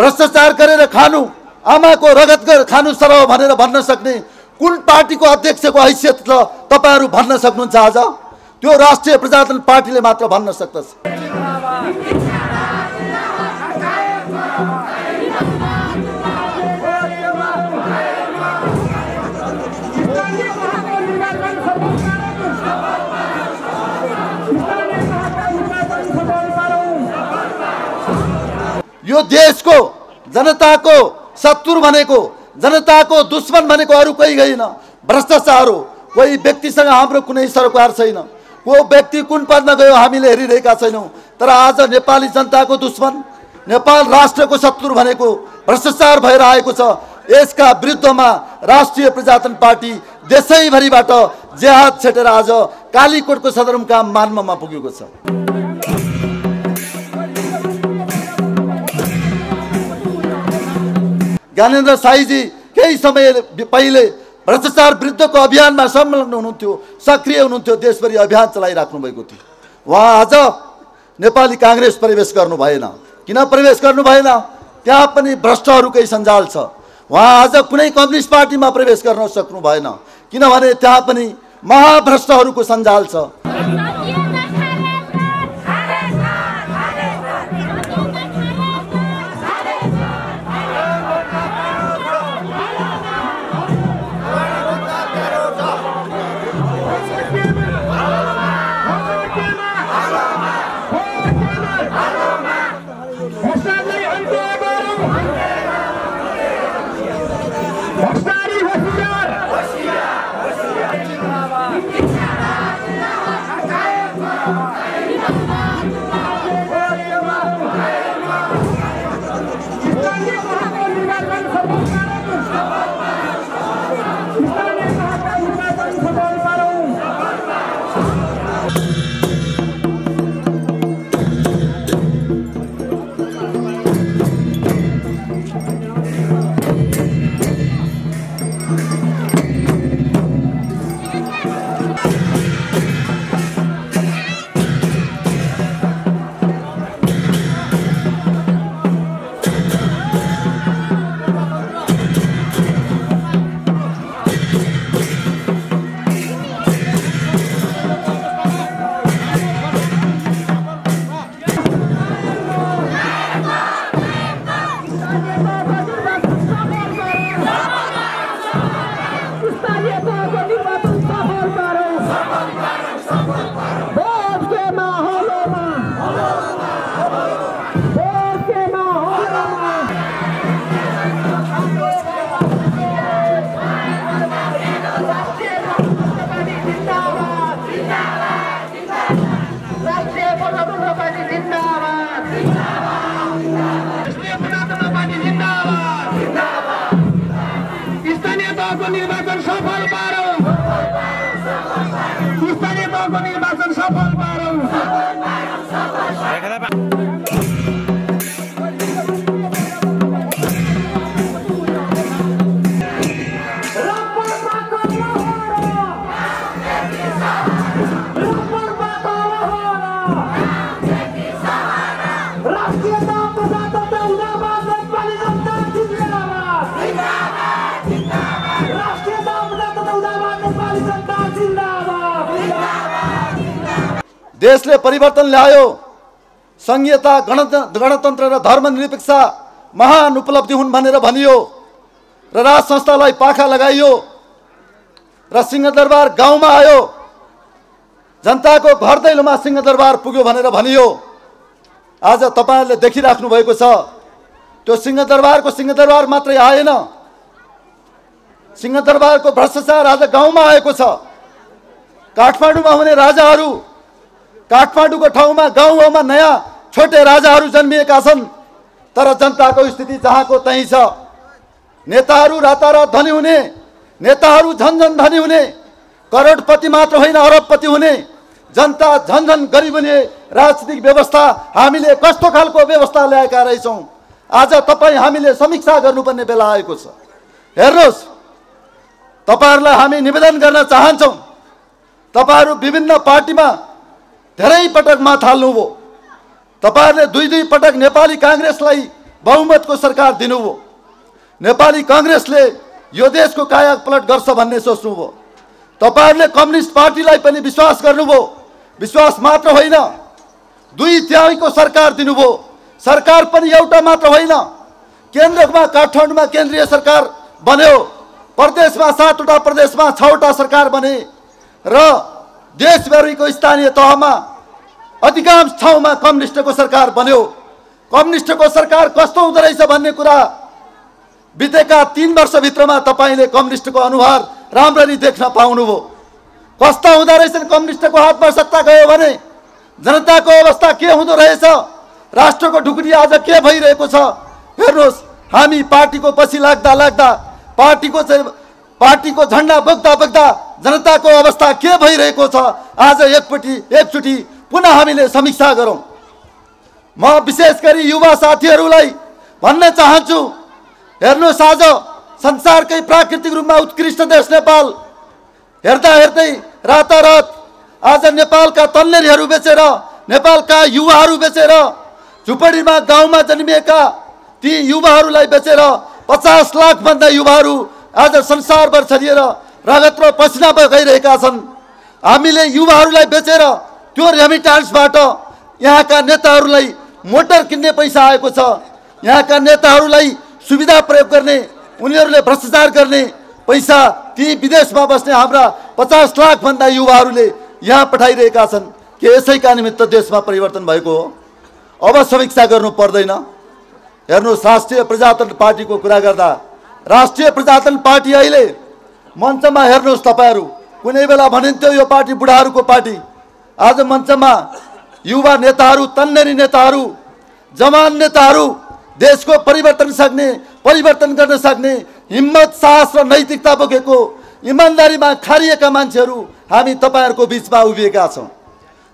भ्रष्टाचार गरेर खानु, आमाको रगत खानु सरह भनेर भन्न सक्ने कुन पार्टीको अध्यक्षको हैसियत ल तपाईहरु भन्न सक्नुहुन्छ? आज त्यो राष्ट्रिय प्रजातन्त्र पार्टीले मात्र भन्न सक्दछ। यो देशको जनताको शत्रु भनेको, जनताको दुश्मन भनेको अरु कोही होइन, भ्रष्टाचार हो। कोही व्यक्तिसँग हाम्रो कुनै सरोकार छैन, को व्यक्ति कुन पदमा गयो हामीले हेरिरहेका छैनौं। तर आज नेपाली जनताको दुश्मन, नेपाल राष्ट्रको शत्रु भनेको भ्रष्टाचार भएर आएको छ। यसका विरुद्धमा राष्ट्रिय प्रजातन्त्र पार्टी देशैभरिबाट जेहाद छेटेर आज कालीकोटको सदरमुकाम मान्ममा पुगेको छ। ज्ञानेन्द्र साईजी केही समय पहिले भ्रष्टाचार विरुद्धको अभियानमा संलग्न हुनुहुन्थ्यो, सक्रिय हुनुहुन्थ्यो, देशभरि अभियान चलाइराख्नु भएको थियो। उहाँ आज नेपाली कांग्रेस प्रवेश गर्नु भएन। किन प्रवेश गर्नु भएन? त्यहाँ पनि भ्रष्टहरूकै सञ्जाल छ। उहाँ आज कुनै कम्युनिस्ट पार्टीमा प्रवेश गर्न सक्नु भएन, किनभने त्यहाँ पनि महाभ्रष्टहरूको सञ्जाल छ। निर्वाचन सफल पारौं, स्थानीय तहको निर्वाचन सफल पारौं। देशले परिवर्तन ल्यायो, संघीयता, गणतन्त्र र धर्मनिरपेक्षता महान उपलब्धि हुन् भनेर भनियो र राज संस्थालाई पाखा लगाइयो र सिंहदरबार गाउँमा आयो, जनताको घर दैलोमा सिंहदरबार पुग्यो भनेर भनियो। आज तपाईहरुले देखिराख्नु भएको छ, त्यो सिंहदरबार मात्रै आएन, सिंहदरबारको भ्रष्टाचार आज गाउँमा आएको छ। काठमाडौँमा हुने राजाहरू, काठमाडौँको ठाउँमा गाउँमा नयाँ छोटे राजाहरू जन्मिएका छन्, तर जनताको स्थिति जहाँको त्यही छ। नेताहरू रातारात धनी हुने, नेताहरू झन्झन धनी हुने, करोडपति मात्र होइन अरबपति हुने, जनता झन्झन गरिब हुने राजनीतिक व्यवस्था हामीले कस्तो खालको व्यवस्था ल्याएका रहेछौँ। आज तपाईँ हामीले समीक्षा गर्नुपर्ने बेला आएको छ। हेर्नुहोस्, तपाईहरुलाई हामी निवेदन गर्न चाहन्छौँ, तपाईहरु विभिन्न पार्टीमा धेरै पटक मात हाल्नुभयो, तपाईहरुले दुई पटक नेपाली कांग्रेसलाई बहुमतको सरकार दिनुभयो। नेपाली कांग्रेसले यो देशको कायापलट गर्छ भन्ने सोच्नुभयो। तपाईहरुले कम्युनिस्ट पार्टीलाई पनि विश्वास गर्नुभयो। विश्वास मात्र होइन, 2/3 को सरकार दिनुभयो। सरकार पनि एउटा मात्र होइन, केन्द्रमा काठमाडौँमा केन्द्रीय सरकार बन्यो, प्रदेशमा 7वटा प्रदेशमा 6वटा सरकार बने र देशभरिको स्थानीय तहमा अधिकांश ठाउँमा कम्युनिस्टको सरकार बन्यो। कम्युनिस्टको सरकार कस्तो हुँदो रहेछ भन्ने कुरा बितेका 3 वर्षभित्रमा तपाईले कम्युनिस्टको अनुहार राम्ररी देख्न पाउनुभयो। कस्ता हुँदो रहेछन् कम्युनिस्टको हातमा सत्ता गयो भने जनताको अवस्था के हुँदो रहेछ, राष्ट्रको ढुकुटी आज के भइरहेको छ हेर्नुहोस्। हामी पार्टीको पछि लाग्दा लाग्दा पार्टीको झण्डा बोक्दा जनताको अवस्था के भइरहेको छ आज एकचोटि पुनः हामीले समीक्षा गरौँ। म विशेष गरी युवा साथीहरूलाई भन्न चाहन्छु, हेर्नुहोस् आज संसारकै प्राकृतिक रूपमा उत्कृष्ट देश नेपाल हेर्दा हेर्दै रातारात आज नेपालका तन्नेरीहरू बेचेर, नेपालका युवाहरू बेचेर, झुपडीमा गाउँमा जन्मिएका ती युवाहरूलाई बेचेर 50 लाख भन्दा युवाहरू आज संसारभर छरिएर रगत र पसिना बगाइरहेका छन्। हामीले युवाहरूलाई बेचेर त्यो रेमिटान्सबाट यहाँका नेताहरूलाई मोटर किन्ने पैसा आएको छ। यहाँका नेताहरूलाई सुविधा प्रयोग गर्ने, उनीहरूले भ्रष्टाचार गर्ने पैसा ती विदेशमा बस्ने हाम्रा 50 लाख भन्दा युवाहरूले यहाँ पठाइरहेका छन्। के यसैका निमित्त देशमा परिवर्तन भएको हो? अब समीक्षा गर्नु पर्दैन। हेर्नुहोस्, राष्ट्रिय प्रजातन्त्र पार्टीको कुरा गर्दा राष्ट्रिय प्रजातन्त्र पार्टी अहिले मञ्चमा हेर्नुहोस्, तपाईहरू कुनै बेला भनिन्थ्यो यो पार्टी बुढाहरूको पार्टी, आज मञ्चमा युवा नेताहरू, तन्नेरी नेताहरू, जवान नेताहरू, देशको परिवर्तन गर्न सक्ने हिम्मत, साहस र नैतिकता बोकेको, इमानदारीमा खारिएका मान्छेहरू हामी तपाईहरूको बीचमा उभिएका छौँ।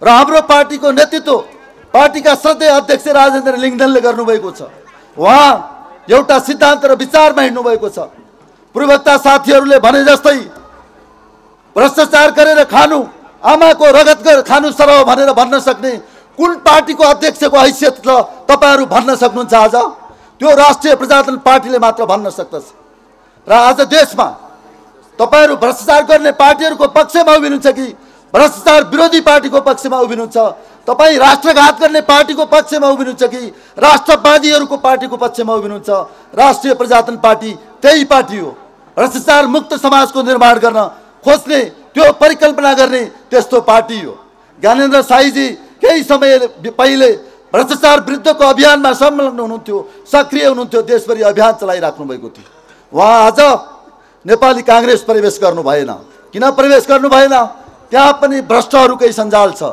र हाम्रो पार्टीको नेतृत्व पार्टीका श्रद्धेय अध्यक्ष राजेन्द्र लिङ्गदेनले गर्नुभएको छ। उहाँ एउटा सिद्धान्त र विचारमा हिँड्नु भएको छ। पूर्वता साथीहरूले भने जस्तै भ्रष्टाचार गरेर खानु, आमाको रगत खानु सरह भनेर भन्न सक्ने कुन पार्टीको अध्यक्षको हैसियत छ तपाईहरू भन्न सक्नुहुन्छ? आज त्यो राष्ट्रिय प्रजातन्त्र पार्टीले मात्र भन्न सक्दछ। र आज देशमा तपाईहरू भ्रष्टाचार गर्ने पार्टीहरूको पक्षमा उभिनुहुन्छ कि भ्रष्टाचार विरोधी पार्टीको पक्षमा उभिनुहुन्छ? तपाईँ राष्ट्रघात गर्ने पार्टीको पक्षमा उभिनुहुन्छ कि राष्ट्रवादीहरूको पार्टीको पक्षमा उभिनुहुन्छ? राष्ट्रिय प्रजातन्त्र पार्टी त्यही पार्टी हो। भ्रष्टाचार मुक्त समाजको निर्माण गर्न खोज्ने, त्यो परिकल्पना गर्ने त्यस्तो पार्टी हो। ज्ञानेन्द्र साईजी केही समय पहिले भ्रष्टाचार विरुद्धको अभियानमा संलग्न हुनुहुन्थ्यो, सक्रिय हुनुहुन्थ्यो, देशभरि अभियान चलाइराख्नु भएको थियो। उहाँ आज नेपाली कांग्रेस प्रवेश गर्नु भएन। किन प्रवेश गर्नु भएन? त्यहाँ पनि भ्रष्टहरूकै सञ्जाल छ।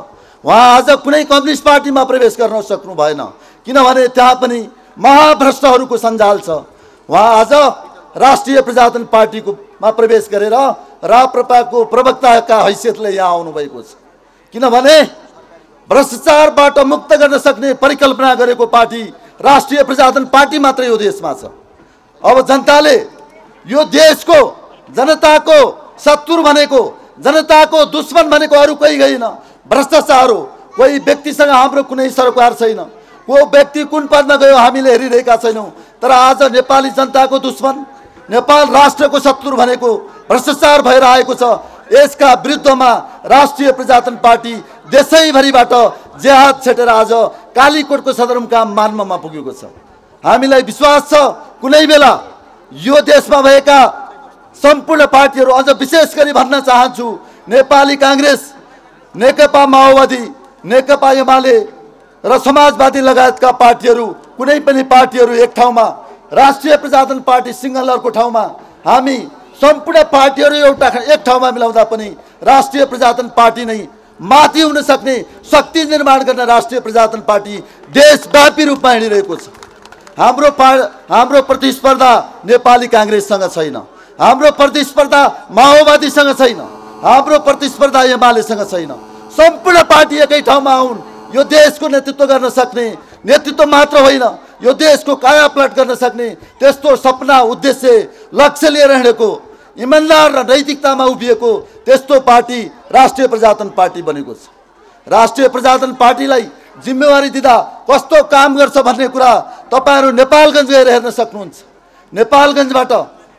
उहाँ आज कुनै कम्युनिस्ट पार्टीमा प्रवेश गर्न सक्नु भएन, किनभने त्यहाँ पनि महाभ्रष्टहरूको सञ्जाल छ। उहाँ आज राष्ट्रिय प्रजातन्त्र पार्टीमा प्रवेश गरेर राप्रपाको प्रवक्ताका हैसियतले यहाँ आउनुभएको छ। किनभने भ्रष्टाचारबाट मुक्त गर्न सक्ने परिकल्पना गरेको पार्टी राष्ट्रिय प्रजातन्त्र पार्टी मात्रै यो देशमा छ। अब जनताले यो देशको जनताको शत्रु भनेको, जनताको दुश्मन भनेको अरू कोही होइन, भ्रष्टाचार हो। कोही व्यक्तिसँग हाम्रो कुनै सरोकार छैन, को व्यक्ति कुन पदमा गयो हामीले हेरिरहेका छैनौँ। तर आज नेपाली जनताको दुश्मन, नेपाल राष्ट्रको शत्रु भनेको भ्रष्टाचार भएर आएको छ। यसका विरुद्धमा राष्ट्रिय प्रजातन्त्र पार्टी देशैभरिबाट जेहाद छेटेर आज कालीकोटको सदरमुकाम मान्ममा पुगेको छ। हामीलाई विश्वास छ कुनै बेला यो देशमा भएका सम्पूर्ण पार्टीहरू, अझ विशेष गरी भन्न चाहन्छु नेपाली कांग्रेस, नेकपा माओवादी, नेकपा एमाले र समाजवादी लगायतका पार्टीहरू, कुनै पनि पार्टीहरू एक ठाउँमा, राष्ट्रिय प्रजातन्त्र पार्टी सिंहलरको ठाउँमा, हामी सम्पूर्ण पार्टीहरू एक ठाउँमा मिलाउँदा पनि राष्ट्रिय प्रजातन्त्र पार्टी नै माथि हुन सक्ने शक्ति निर्माण गर्न राष्ट्रिय प्रजातन्त्र पार्टी देशव्यापी रूपमा हिँडिरहेको छ। हाम्रो प्रतिस्पर्धा नेपाली कांग्रेससँग छैन, हाम्रो प्रतिस्पर्धा माओवादीसँग छैन, हाम्रो प्रतिस्पर्धा एमालेसँग छैन। सम्पूर्ण पार्टी एकै ठाउँमा आउन्, यो देशको नेतृत्व गर्न सक्ने, नेतृत्व मात्र होइन यो देशको कायापलट गर्न सक्ने त्यस्तो सपना, उद्देश्य, लक्ष्य लिएर हिँडेको, इमानदार र नैतिकतामा उभिएको त्यस्तो पार्टी राष्ट्रिय प्रजातन्त्र पार्टी बनेको छ। राष्ट्रिय प्रजातन्त्र पार्टीलाई जिम्मेवारी दिँदा कस्तो काम गर्छ भन्ने कुरा तपाईहरु नेपालगञ्ज गएर हेर्न सक्नुहुन्छ। नेपालगञ्जबाट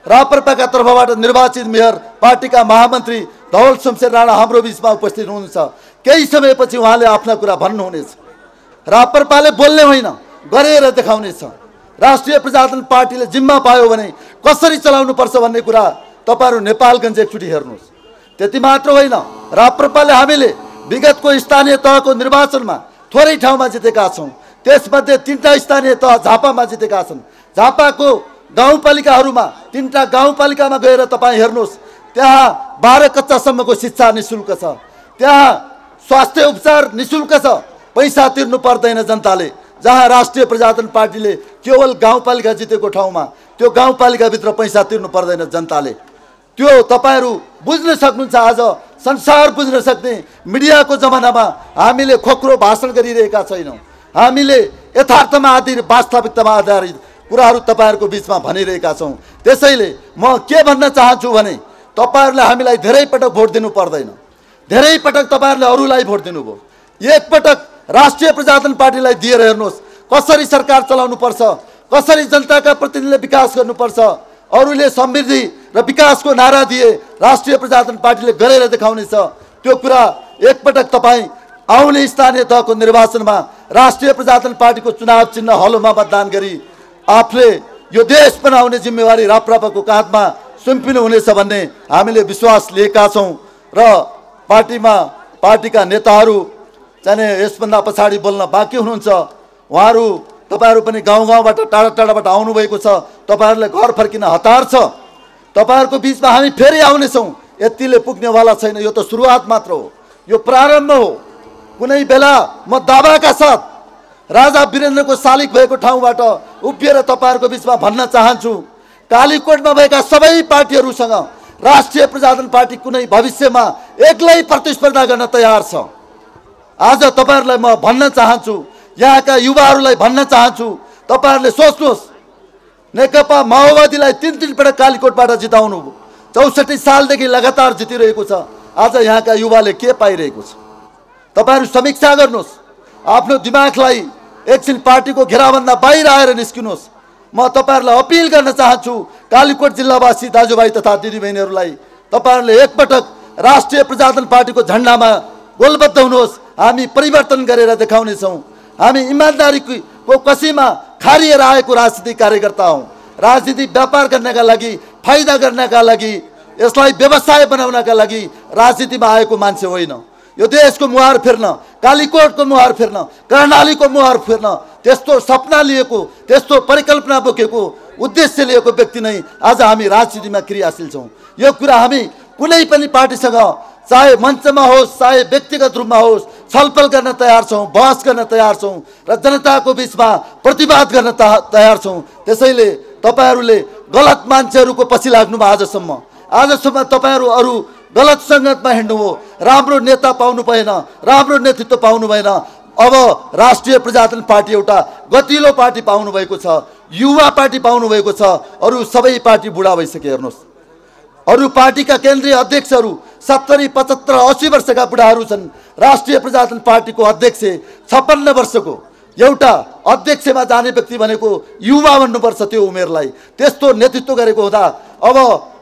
राप्रपाका तर्फबाट निर्वाचित मेयर पार्टीका महामन्त्री धवल शमशेर राणा हाम्रो बीचमा उपस्थित हुनुहुन्छ। केही समयपछि उहाँले आफ्ना कुरा भन्नुहुनेछ। राप्रपाले बोल्ने होइन, गरेर देखाउनेछ। राष्ट्रिय प्रजातन्त्र पार्टीले जिम्मा पायो भने कसरी चलाउनु पर्छ भन्ने कुरा तपाईहरु नेपालगञ्ज एकचोटि हेर्नुहोस्। त्यति मात्र होइन, राप्रपाले हामीले विगतको स्थानीय तहको निर्वाचनमा थोरै ठाउँमा जितेका छौं। त्यसमध्ये 3टा स्थानीय तह झापामा जितेका छन्। झापाको गाउँपालिकाहरूमा 3टा गाउँपालिकामा गएर तपाईं हेर्नुहोस्, त्यहाँ 12 कक्षासम्मको शिक्षा निशुल्क छ। त्यहाँ स्वास्थ्य उपचार निशुल्क छ, पैसा तिर्नु पर्दैन जनताले। जहाँ राष्ट्रिय प्रजातन्त्र पार्टीले केवल गाउँपालिका जितेको ठाउँमा त्यो गाउँपालिकाभित्र पैसा तिर्नु पर्दैन जनताले। त्यो तपाईहरु बुझ्न सक्नुहुन्छ। आज संसार बुझ्न सक्ने मिडियाको जमानामा हामीले खोक्रो भाषण गरिरहेका छैनौं। हामीले यथार्थमा आधारित वास्तविकतामा आधारित कुराहरू तपाईहरुको बीचमा भनिरहेका छौं। त्यसैले म के भन्न चाहन्छु भने तपाईहरुले हामीलाई धेरै पटक भोट दिनु पर्दैन। धेरै पटक तपाईहरुले अरूलाई भोट दिनुभयो। एक पटक राष्ट्रिय प्रजातन्त्र पार्टीलाई दिएर हेर्नुहोस् कसरी सरकार चलाउनु पर्छ, कसरी जनताका प्रतिनिधिले विकास गर्नुपर्छ। अरूले समृद्धि र विकासको नारा दिए, राष्ट्रिय प्रजातन्त्र पार्टीले गरेर देखाउनेछ। त्यो कुरा एकपटक तपाईं आउने स्थानीय तहको निर्वाचनमा राष्ट्रिय प्रजातन्त्र पार्टीको चुनाव चिन्ह हलोमा मतदान गरी आफूले यो देश बनाउने जिम्मेवारी राप्रपाको काँधमा सुम्पिनु हुनेछ भन्ने हामीले विश्वास लिएका छौं। र पार्टीका नेताहरू चाहिँ यसभन्दा पछाडि बोल्न बाँकी हुनुहुन्छ। उहाँहरू तपाईहरु पनि गाउँ-गाउँबाट टाढा-टाढाबाट आउनु भएको छ। तपाईहरुले घर फर्किन हतार छ। तपाईहरुको बीचमा हामी फेरि आउनेछौं। यतिले पुग्नेवाला छैन। यो त सुरुवात मात्र हो, यो प्रारम्भ हो। कुनै बेला म दावाका साथ राजा वीरेन्द्रको शालिग भएको ठाउँबाट उभिएर तपाईहरुको बीचमा भन्न चाहन्छु, कालीकोटमा भएका सबै पार्टीहरूसँग राष्ट्रिय प्रजातन्त्र पार्टी कुनै भविष्यमा एक्लै प्रतिस्पर्धा गर्न तयार छ। आज तपाईहरुलाई म भन्न चाहन्छु, यहाँका युवाहरूलाई भन्न चाहन्छु, तपाईहरुले सोच्नुहोस्, नेकपा माओवादीलाई 3 पटक कालीकोटबाट जिताउनु 64 सालदेखि लगातार जितिरहेको छ। आज यहाँका युवाले के पाइरहेको छ तपाईहरु समीक्षा गर्नुहोस्। आफ्नो दिमागलाई एकछिन पार्टीको घेराभन्दा बाहिर आएर निस्किनुहोस्। म तपाईहरुलाई अपिल गर्न चाहन्छु, कालीकोट जिल्लावासी दाजुभाइ तथा दिदीबहिनीहरूलाई, तपाईहरुले एकपटक राष्ट्रिय प्रजातन्त्र पार्टीको झण्डामा गोलबद्ध हुनुहोस्। हामी परिवर्तन गरेर देखाउनेछौं। हामी इमानदारीको कसीमा खारिएर आएको राजनीतिक कार्यकर्ता हौं। राजनीति व्यापार गर्नका लागि, फाइदा गर्नका लागि, यसलाई व्यवसाय बनाउनका लागि राजनीतिमा आएको मान्छे होइन। यो देशको मुहार फेर्न, कालीकोटको मुहार फेर्न, कर्णालीको मुहार फेर्न त्यस्तो सपना लिएको, त्यस्तो परिकल्पना बोकेको, उद्देश्य लिएको व्यक्ति नै आज हामी राजनीतिमा क्रियाशील छौं। यो कुरा हामी कुनै पनि पार्टीसँग चाहे मञ्चमा होस्, चाहे व्यक्तिगत रूपमा होस्, छलफल गर्न तयार छौं, बहस गर्न तयार छौं र जनताको बीचमा प्रतिवाद गर्न तयार छौं। त्यसैले तपाईहरुले गलत मान्छेहरुको पछि लाग्नुभयो। आजसम्म तपाईहरु अरू गलत संगतमा हिँड्नुभयो, राम्रो नेता पाउनु भएन, राम्रो नेतृत्व पाउनु भएन। अब राष्ट्रिय प्रजातन्त्र पार्टी एउटा गतिलो पार्टी पाउनु भएको छ, युवा पार्टी पाउनु भएको छ। अरू सबै पार्टी बुढा भइसके हेर्नुहोस्। अरू पार्टीका केन्द्रीय अध्यक्षहरू 70, 75, 80 वर्षका बुढाहरू छन्। राष्ट्रिय प्रजातन्त्र पार्टीको अध्यक्ष 56 वर्षको एउटा अध्यक्षमा जाने व्यक्ति भनेको युवा भन्नुपर्छ। त्यो उमेरलाई त्यस्तो नेतृत्व गरेको हुँदा अब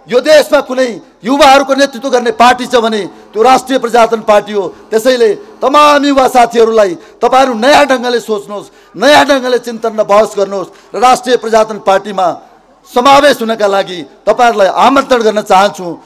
यो देशमा कुनै युवाहरूको नेतृत्व गर्ने पार्टी छ भने त्यो राष्ट्रिय प्रजातन्त्र पार्टी हो। त्यसैले तमाम युवा साथीहरूलाई तपाईहरु नयाँ ढंगले सोच्नुहोस्, नयाँ ढंगले चिन्तन र बहस गर्नुहोस् र राष्ट्रिय प्रजातन्त्र पार्टीमा समावेश हुनका लागि तपाईहरुलाई आमन्त्रण गर्न चाहन्छु।